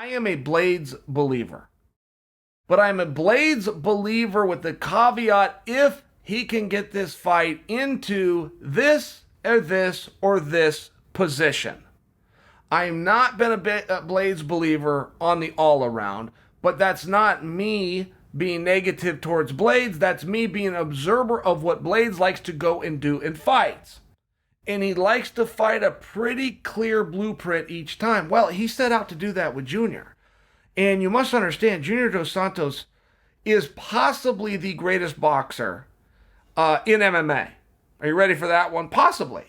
I am a Blaydes believer. But I'm a Blaydes believer with the caveat if he can get this fight into this or this or this position. I've not been a Blaydes believer on the all around, but that's not me being negative towards Blaydes. That's me being an observer of what Blaydes likes to go and do in fights. And he likes to fight a pretty clear blueprint each time. Well, he set out to do that with Junior. And you must understand, Junior Dos Santos is possibly the greatest boxer in MMA. Are you ready for that one? Possibly.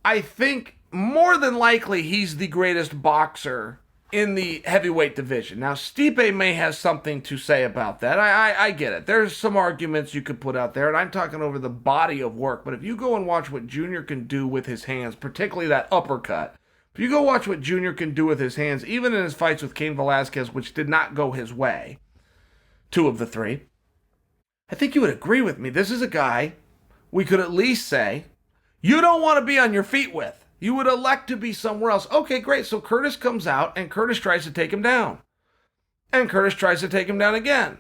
I think more than likely he's the greatest boxer in the heavyweight division. Now, Stipe may have something to say about that. I get it. There's some arguments you could put out there, and I'm talking over the body of work. But if you go and watch what Junior can do with his hands, particularly that uppercut, if you go watch what Junior can do with his hands, even in his fights with Cain Velasquez, which did not go his way, 2 of the 3, I think you would agree with me. This is a guy we could at least say you don't want to be on your feet with. You would elect to be somewhere else. Okay, great. So Curtis comes out and Curtis tries to take him down. And Curtis tries to take him down again.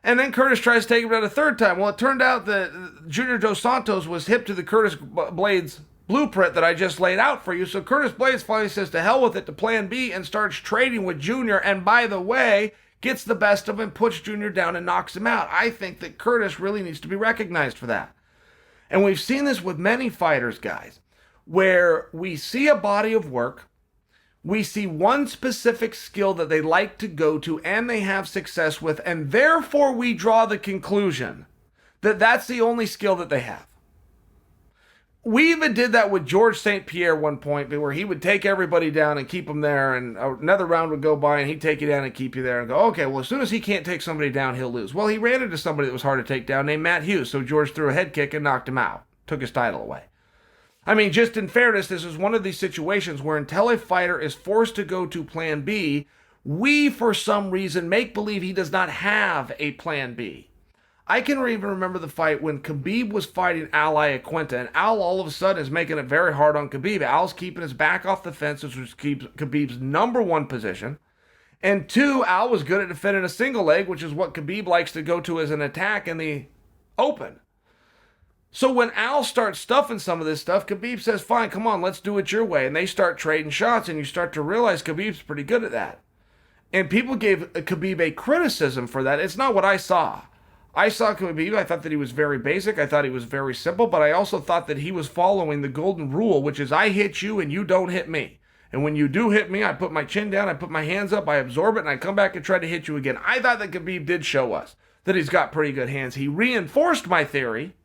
And then Curtis tries to take him down a third time. Well, it turned out that Junior Dos Santos was hip to the Curtis Blaydes blueprint that I just laid out for you. So Curtis Blaydes finally says to hell with it to plan B and starts trading with Junior. And by the way, gets the best of him, puts Junior down and knocks him out. I think that Curtis really needs to be recognized for that. And we've seen this with many fighters, guys, where we see a body of work, we see one specific skill that they like to go to and they have success with, and therefore we draw the conclusion that that's the only skill that they have. We even did that with George St. Pierre one point, where he would take everybody down and keep them there, and another round would go by and he'd take you down and keep you there and go, okay, well, as soon as he can't take somebody down, he'll lose. Well, he ran into somebody that was hard to take down named Matt Hughes, so George threw a head kick and knocked him out, took his title away. I mean, just in fairness, this is one of these situations where until a fighter is forced to go to plan B, we, for some reason, make believe he does not have a plan B. I can even remember the fight when Khabib was fighting Al Iaquinta, and Al all of a sudden is making it very hard on Khabib. Al's keeping his back off the fence, which keeps Khabib's number 1 position. And 2, Al was good at defending a single leg, which is what Khabib likes to go to as an attack in the open. So when Al starts stuffing some of this stuff, Khabib says, fine, come on, let's do it your way. And they start trading shots, and you start to realize Khabib's pretty good at that. And people gave Khabib a criticism for that. It's not what I saw. I saw Khabib, I thought that he was very basic, I thought he was very simple, but I also thought that he was following the golden rule, which is I hit you and you don't hit me. And when you do hit me, I put my chin down, I put my hands up, I absorb it, and I come back and try to hit you again. I thought that Khabib did show us that he's got pretty good hands. He reinforced my theory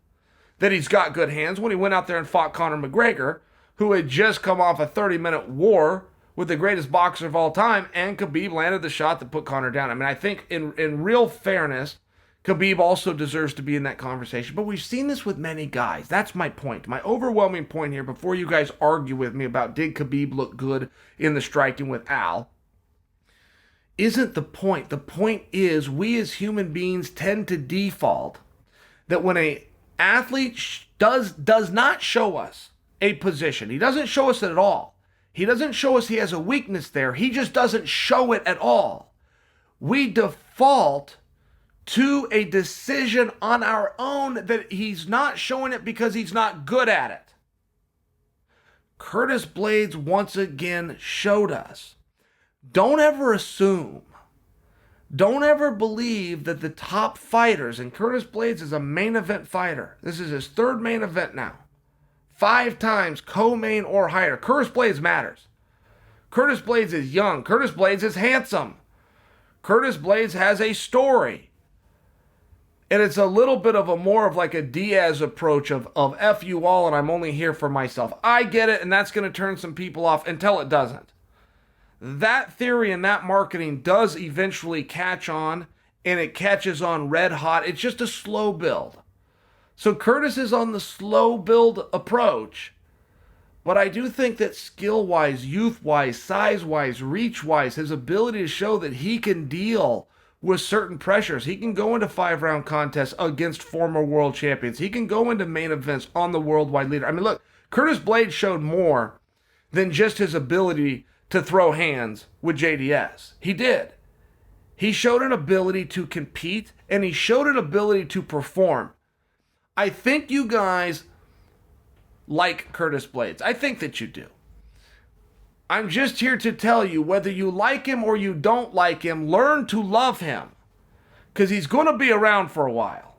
that he's got good hands when he went out there and fought Conor McGregor, who had just come off a 30-minute war with the greatest boxer of all time, and Khabib landed the shot that put Conor down. I mean, I think in real fairness, Khabib also deserves to be in that conversation. But we've seen this with many guys. That's my point. My overwhelming point here, before you guys argue with me about did Khabib look good in the striking with Al, isn't the point. The point is we as human beings tend to default that when a athlete does not show us a position, he doesn't show us it at all. He doesn't show us he has a weakness there. He just doesn't show it at all. We default to a decision on our own that he's not showing it because he's not good at it. Curtis Blaydes once again showed us. Don't ever assume, don't ever believe that the top fighters, and Curtis Blaydes is a main event fighter. This is his 3rd main event now. 5 times co-main or higher. Curtis Blaydes matters. Curtis Blaydes is young. Curtis Blaydes is handsome. Curtis Blaydes has a story. And it's a little bit of a more of like a Diaz approach of F you all and I'm only here for myself. I get it, and that's going to turn some people off until it doesn't. That theory and that marketing does eventually catch on, and it catches on red hot. It's just a slow build. So Curtis is on the slow build approach, but I do think that skill-wise, youth-wise, size-wise, reach-wise, his ability to show that he can deal with certain pressures. He can go into 5-round contests against former world champions. He can go into main events on the worldwide leader. I mean, look, Curtis Blaydes showed more than just his ability to throw hands with JDS. He did. He showed an ability to compete, and he showed an ability to perform. I think you guys like Curtis Blaydes. I think that you do. I'm just here to tell you, whether you like him or you don't like him, learn to love him, because he's going to be around for a while.